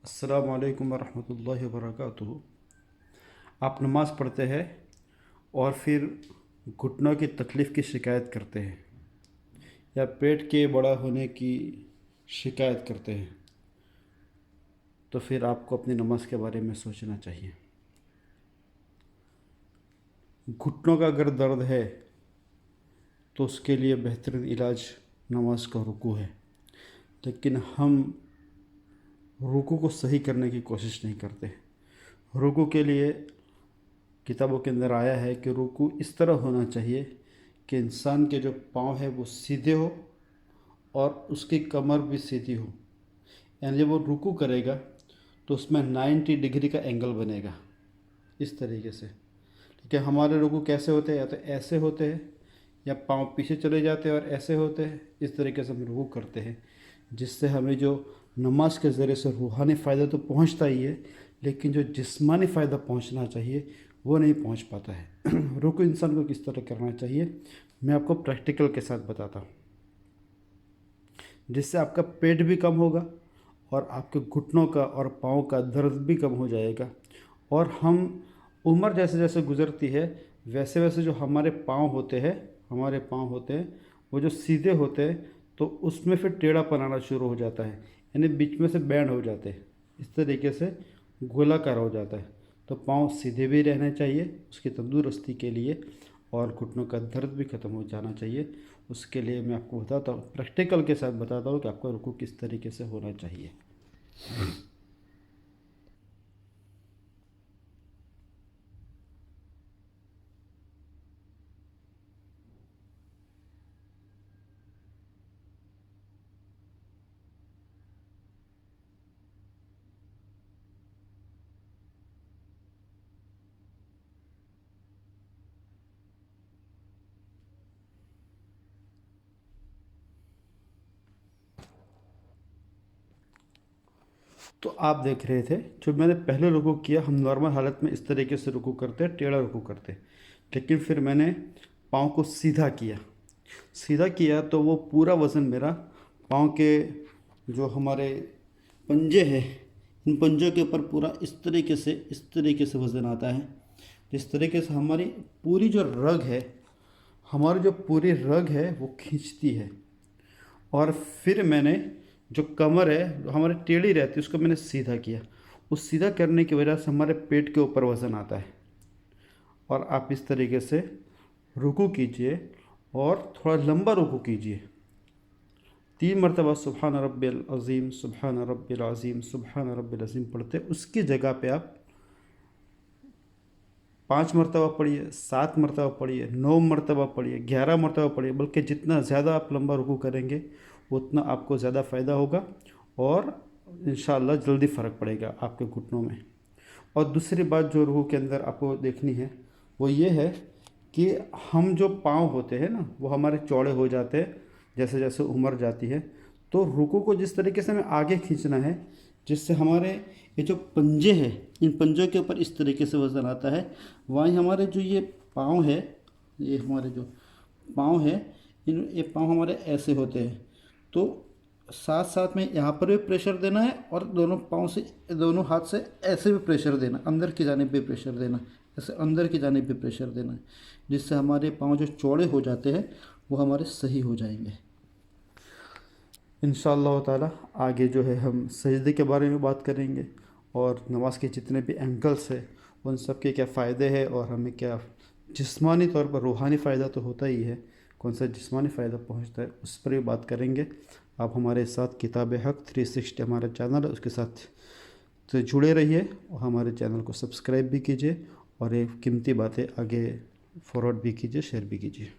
अस्सलाम वालेकुम वरहमतुल्लाहि वबरकातुहू। आप नमाज़ पढ़ते हैं और फिर घुटनों की तकलीफ़ की शिकायत करते हैं या पेट के बड़ा होने की शिकायत करते हैं, तो फिर आपको अपनी नमाज़ के बारे में सोचना चाहिए। घुटनों का अगर दर्द है तो उसके लिए बेहतरीन इलाज नमाज का रुकू है, लेकिन हम रुकू को सही करने की कोशिश नहीं करते। रुकू के लिए किताबों के अंदर आया है कि रुकू इस तरह होना चाहिए कि इंसान के जो पाँव है वो सीधे हो और उसकी कमर भी सीधी हो। यानी जब वो रुकू करेगा तो उसमें 90 डिग्री का एंगल बनेगा इस तरीके से। ठीक है, हमारे रुकू कैसे होते हैं? या तो ऐसे होते हैं या पाँव पीछे चले जाते हैं और ऐसे होते हैं। इस तरीके से हम रुकू करते हैं, जिससे हमें जो नमाज के ज़रिए से रूहानी फ़ायदा तो पहुंचता ही है, लेकिन जो जिस्मानी फ़ायदा पहुंचना चाहिए वो नहीं पहुंच पाता है। रुकू इंसान को किस तरह करना चाहिए, मैं आपको प्रैक्टिकल के साथ बताता हूँ, जिससे आपका पेट भी कम होगा और आपके घुटनों का और पाँव का दर्द भी कम हो जाएगा। और हम उम्र जैसे जैसे गुज़रती है वैसे वैसे जो हमारे पाँव होते हैं वो जो सीधे होते हैं तो उसमें फिर टेढ़ापन आना शुरू हो जाता है, यानी बीच में से बैंड हो जाते हैं, इस तरीके से गोलाकार हो जाता है। तो पाँव सीधे भी रहने चाहिए उसकी तंदुरुस्ती के लिए, और घुटनों का दर्द भी ख़त्म हो जाना चाहिए। उसके लिए मैं आपको बताता हूँ, प्रैक्टिकल के साथ बताता हूँ कि आपका रुकू किस तरीके से होना चाहिए। तो आप देख रहे थे जो मैंने पहले रुकू किया, हम नॉर्मल हालत में इस तरीके से रुकू करते हैं, टेढ़ा रुकू करते हैं, लेकिन फिर मैंने पाँव को सीधा किया तो वो पूरा वज़न मेरा पाँव के जो हमारे पंजे हैं, इन पंजों के ऊपर पूरा इस तरीके से वज़न आता है। इस तरीके से हमारी जो पूरी रग है वो खींचती है। और फिर मैंने जो कमर है जो हमारी टेढ़ी रहती है उसको मैंने सीधा किया। उस सीधा करने की वजह से हमारे पेट के ऊपर वज़न आता है। और आप इस तरीके से रुकू कीजिए और थोड़ा लंबा रुकू कीजिए। 3 मरतबा सुबहान रब्बिल अज़ीम, सुबहान रब्बिल अज़ीम, सुबहान रब्बिल अज़ीम पढ़ते, उसकी जगह पे आप 5 मरतबा पढ़िए, 7 मरतबा पढ़िए, 9 मरतबा पढ़िए, 11 मरतबा पढ़िए। बल्कि जितना ज़्यादा आप लंबा रुकू करेंगे उतना आपको ज़्यादा फ़ायदा होगा और इंशाअल्लाह जल्दी फ़र्क पड़ेगा आपके घुटनों में। और दूसरी बात जो रुकू के अंदर आपको देखनी है वो ये है कि हम जो पाँव होते हैं ना वो हमारे चौड़े हो जाते हैं जैसे जैसे उम्र जाती है। तो रुकू को जिस तरीके से हमें आगे खींचना है, जिससे हमारे ये जो पंजे हैं इन पंजों के ऊपर इस तरीके से वज़न आता है, वहीं हमारे जो ये पाँव है, ये हमारे जो पाँव है, ये पाँव हमारे ऐसे होते हैं। तो साथ साथ में यहाँ पर भी प्रेशर देना है और दोनों पाँव से, दोनों हाथ से ऐसे भी प्रेशर देना, अंदर की जानिब भी प्रेशर देना, ऐसे अंदर की जानिब भी प्रेशर देना है, जिससे हमारे पाँव जो चौड़े हो जाते हैं वो हमारे सही हो जाएंगे। इंशाअल्लाह ताला आगे जो है हम सजदे के बारे में बात करेंगे और नमाज के जितने भी एंगल्स है उन सब के क्या फ़ायदे हैं और हमें क्या जिस्मानी तौर पर, रूहानी फ़ायदा तो होता ही है, कौन सा जिस्मानी फ़ायदा पहुंचता है उस पर भी बात करेंगे। आप हमारे साथ किताब हक़ 360 हमारा चैनल है उसके साथ तो जुड़े रहिए और हमारे चैनल को सब्सक्राइब भी कीजिए और ये कीमती बातें आगे फॉरवर्ड भी कीजिए, शेयर भी कीजिए।